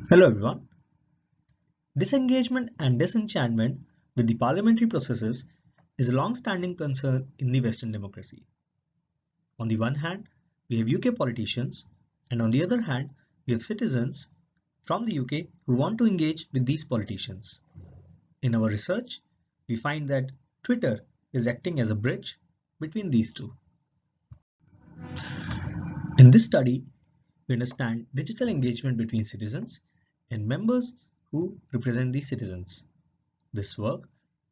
Hello everyone. Disengagement and disenchantment with the parliamentary processes is a long-standing concern in the Western democracy. On the one hand, we have UK politicians, and on the other hand, we have citizens from the UK who want to engage with these politicians. In our research, we find that Twitter is acting as a bridge between these two. In this study, we understand digital engagement between citizens and members who represent these citizens. This work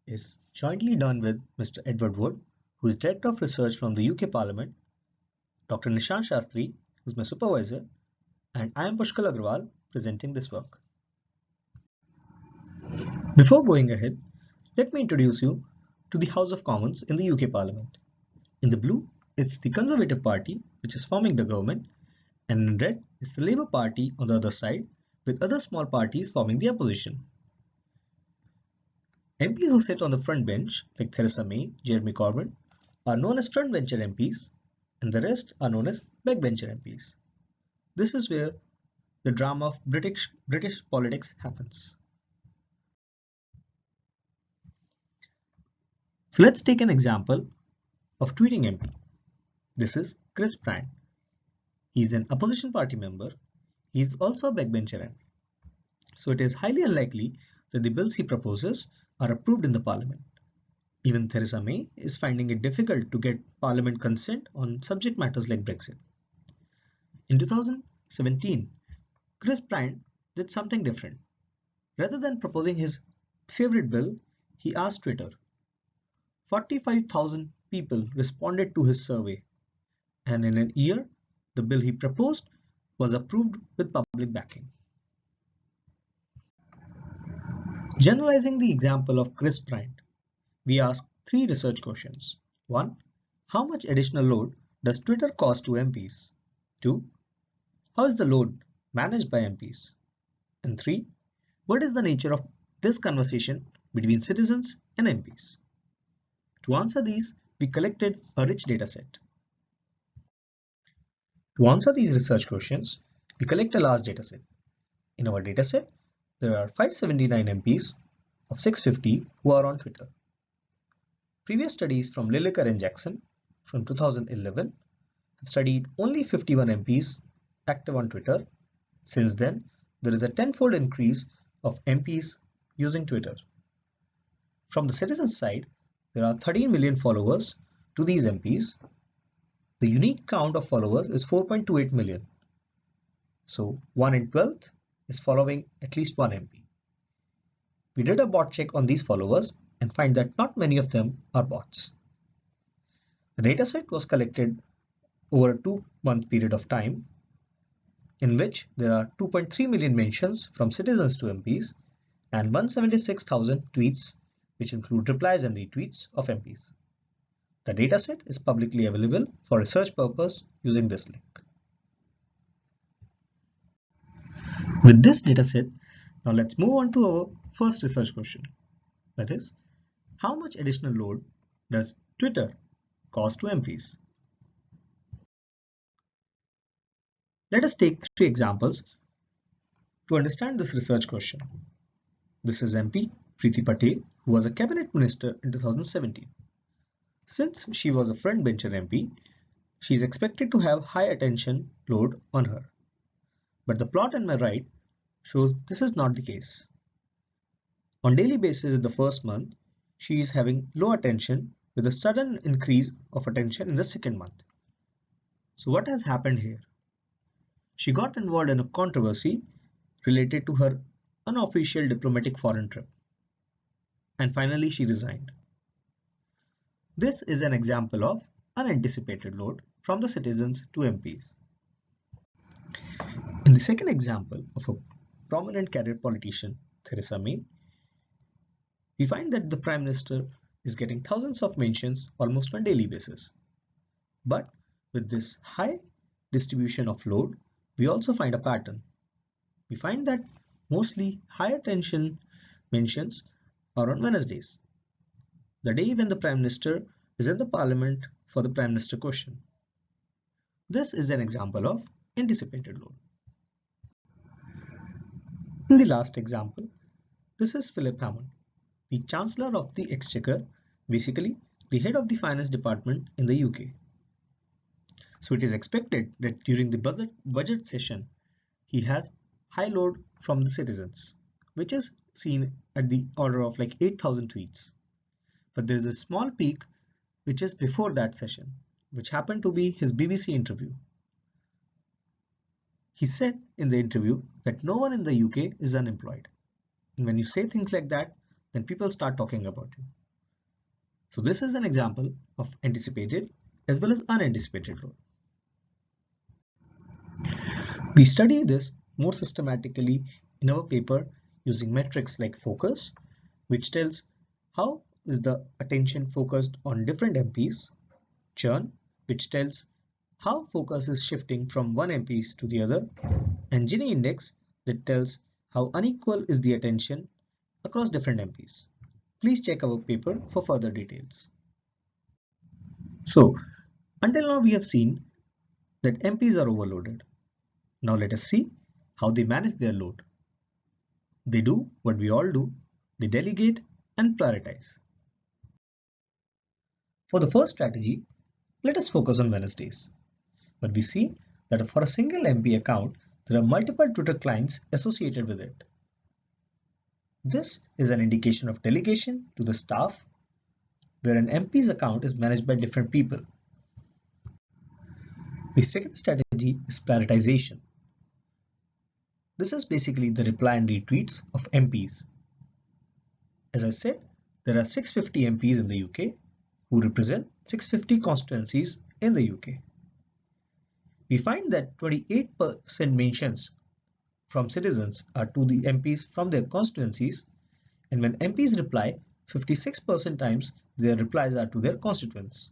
is jointly done with Mr. Edward Wood, who is Director of Research from the UK Parliament, Dr. Nishant Shastri, who is my supervisor, and I am Pushkal Agrawal presenting this work. Before going ahead, let me introduce you to the House of Commons in the UK Parliament. In the blue, it's the Conservative Party, which is forming the government, and in red is the Labour Party on the other side, with other small parties forming the opposition. MPs who sit on the front bench, like Theresa May, Jeremy Corbyn, are known as frontbencher MPs, and the rest are known as backbencher MPs. This is where the drama of British politics happens. So let's take an example of tweeting MP. This is Chris Bryant. He is an opposition party member. He is also a backbencher MP. So it is highly unlikely that the bills he proposes are approved in the Parliament. Even Theresa May is finding it difficult to get Parliament consent on subject matters like Brexit. In 2017, Chris Bryant did something different. Rather than proposing his favorite bill, he asked Twitter. 45,000 people responded to his survey, and in a year, the bill he proposed was approved with public backing. Generalizing the example of Chris Bryant, we ask three research questions. 1. How much additional load does Twitter cost to MPs? 2. How is the load managed by MPs? And 3. What is the nature of this conversation between citizens and MPs? To answer these, we collected a rich dataset. To answer these research questions, we collect a large dataset. In our dataset, there are 579 MPs of 650 who are on Twitter. Previous studies from Lilleker and Jackson from 2011 have studied only 51 MPs active on Twitter. Since then, there is a tenfold increase of MPs using Twitter. From the citizens' side, there are 13 million followers to these MPs. The unique count of followers is 4.28 million. So 1 in 12th is following at least one MP. We did a bot check on these followers and find that not many of them are bots. The dataset was collected over a 2-month period of time, in which there are 2.3 million mentions from citizens to MPs and 176,000 tweets, which include replies and retweets of MPs. The dataset is publicly available for research purpose using this link. With this dataset, now let's move on to our first research question. That is, how much additional load does Twitter cost to MPs? Let us take three examples to understand this research question. This is MP Priti Patel, who was a cabinet minister in 2017. Since she was a frontbencher MP, she is expected to have high attention load on her. But the plot on my right shows this is not the case. On daily basis in the first month, she is having low attention with a sudden increase of attention in the second month. So what has happened here? She got involved in a controversy related to her unofficial diplomatic foreign trip. And finally she resigned. This is an example of unanticipated load from the citizens to MPs. In the second example of a prominent career politician, Theresa May, we find that the Prime Minister is getting thousands of mentions almost on a daily basis. But with this high distribution of load, we also find a pattern. We find that mostly high attention mentions are on Wednesdays, the day when the Prime Minister is in the Parliament for the Prime Minister question. This is an example of anticipated load. In the last example, this is Philip Hammond, the Chancellor of the Exchequer, basically the head of the finance department in the UK. So it is expected that during the budget session, he has high load from the citizens, which is seen at the order of like 8,000 tweets. But there is a small peak which is before that session, which happened to be his BBC interview. He said in the interview that no one in the UK is unemployed. And when you say things like that, then people start talking about you. So this is an example of anticipated as well as unanticipated role. We study this more systematically in our paper using metrics like focus, which tells how is the attention focused on different MPs, churn, which tells how focus is shifting from one MPs to the other, and Gini index that tells how unequal is the attention across different MPs. Please check our paper for further details. So, until now we have seen that MPs are overloaded. Now let us see how they manage their load. They do what we all do, they delegate and prioritize. For the first strategy, let us focus on Wednesdays. But we see that for a single MP account, there are multiple Twitter clients associated with it. This is an indication of delegation to the staff, where an MP's account is managed by different people. The second strategy is prioritization. This is basically the reply and retweets of MPs. As I said, there are 650 MPs in the UK who represent 650 constituencies in the UK. We find that 28% mentions from citizens are to the MPs from their constituencies, and when MPs reply, 56% times their replies are to their constituents.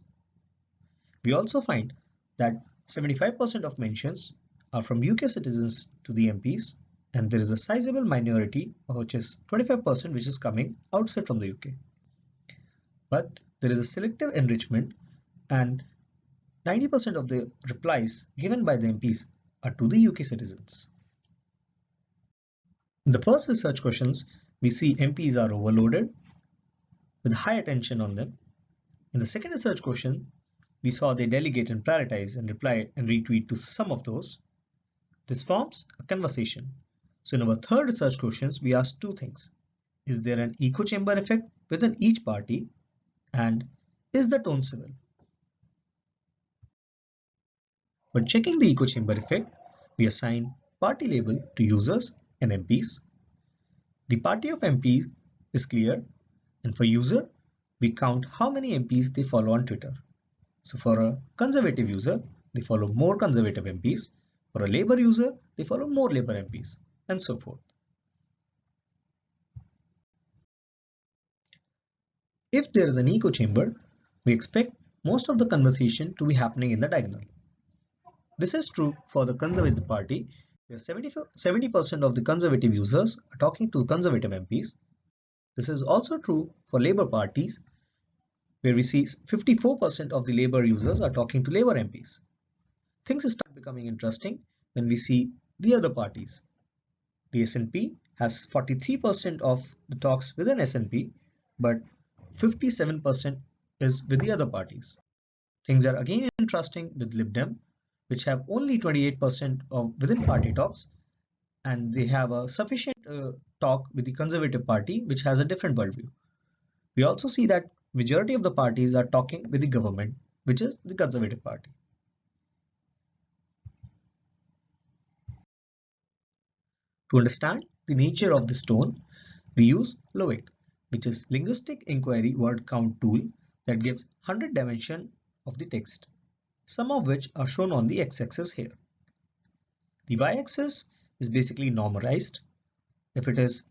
We also find that 75% of mentions are from UK citizens to the MPs, and there is a sizable minority, which is 25%, which is coming outside from the UK. But there is a selective enrichment, and 90% of the replies given by the MPs are to the UK citizens. In the first research questions, we see MPs are overloaded with high attention on them. In the second research question, we saw they delegate and prioritize and reply and retweet to some of those. This forms a conversation. So in our third research questions, we asked two things. Is there an echo chamber effect within each party? And is the tone civil? For checking the echo chamber effect, we assign party label to users and MPs. The party of MPs is clear, and for user, we count how many MPs they follow on Twitter. So for a conservative user, they follow more conservative MPs. For a Labour user, they follow more Labour MPs, and so forth. If there is an echo chamber, we expect most of the conversation to be happening in the diagonal. This is true for the Conservative Party, where 70% of the conservative users are talking to conservative MPs. This is also true for Labour parties, where we see 54% of the Labour users are talking to Labour MPs. Things start becoming interesting when we see the other parties. The SNP has 43% of the talks within SNP, but 57% is with the other parties. Things are again interesting with Lib Dem, which have only 28% of within party talks, and they have a sufficient talk with the Conservative Party, which has a different worldview. We also see that majority of the parties are talking with the government, which is the Conservative Party. To understand the nature of this tone, we use LOIC, which is Linguistic Inquiry Word Count tool that gives 100 dimensions of the text, some of which are shown on the x-axis here. The y-axis is basically normalized. If it is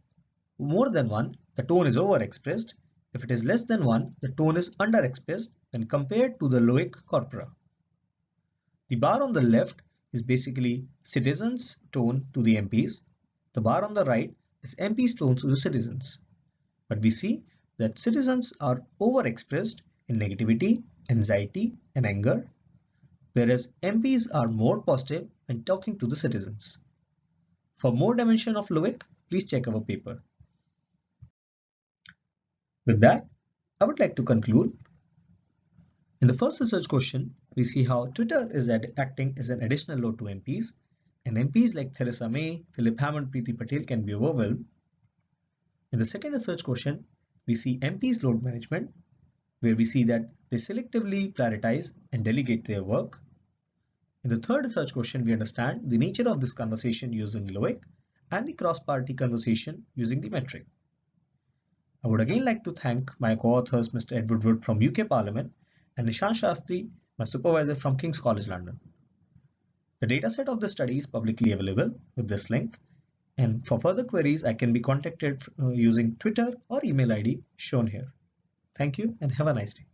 more than 1, the tone is overexpressed. If it is less than 1, the tone is underexpressed when compared to the LOIC corpora. The bar on the left is basically citizens' tone to the MPs. The bar on the right is MPs' tone to the citizens. But we see that citizens are overexpressed in negativity, anxiety, and anger, whereas MPs are more positive when talking to the citizens. For more dimension of LOIC, please check our paper. With that, I would like to conclude. In the first research question, we see how Twitter is acting as an additional load to MPs, and MPs like Theresa May, Philip Hammond, Preeti Patel can be overwhelmed. In the second research question, we see MPs load management, where we see that they selectively prioritize and delegate their work. In the third research question, we understand the nature of this conversation using Loic and the cross-party conversation using the metric. I would again like to thank my co-authors Mr. Edward Wood from UK Parliament and Nishant Shastri, my supervisor from King's College London. The dataset of the study is publicly available with this link, and for further queries I can be contacted using Twitter or email ID shown here. Thank you and have a nice day.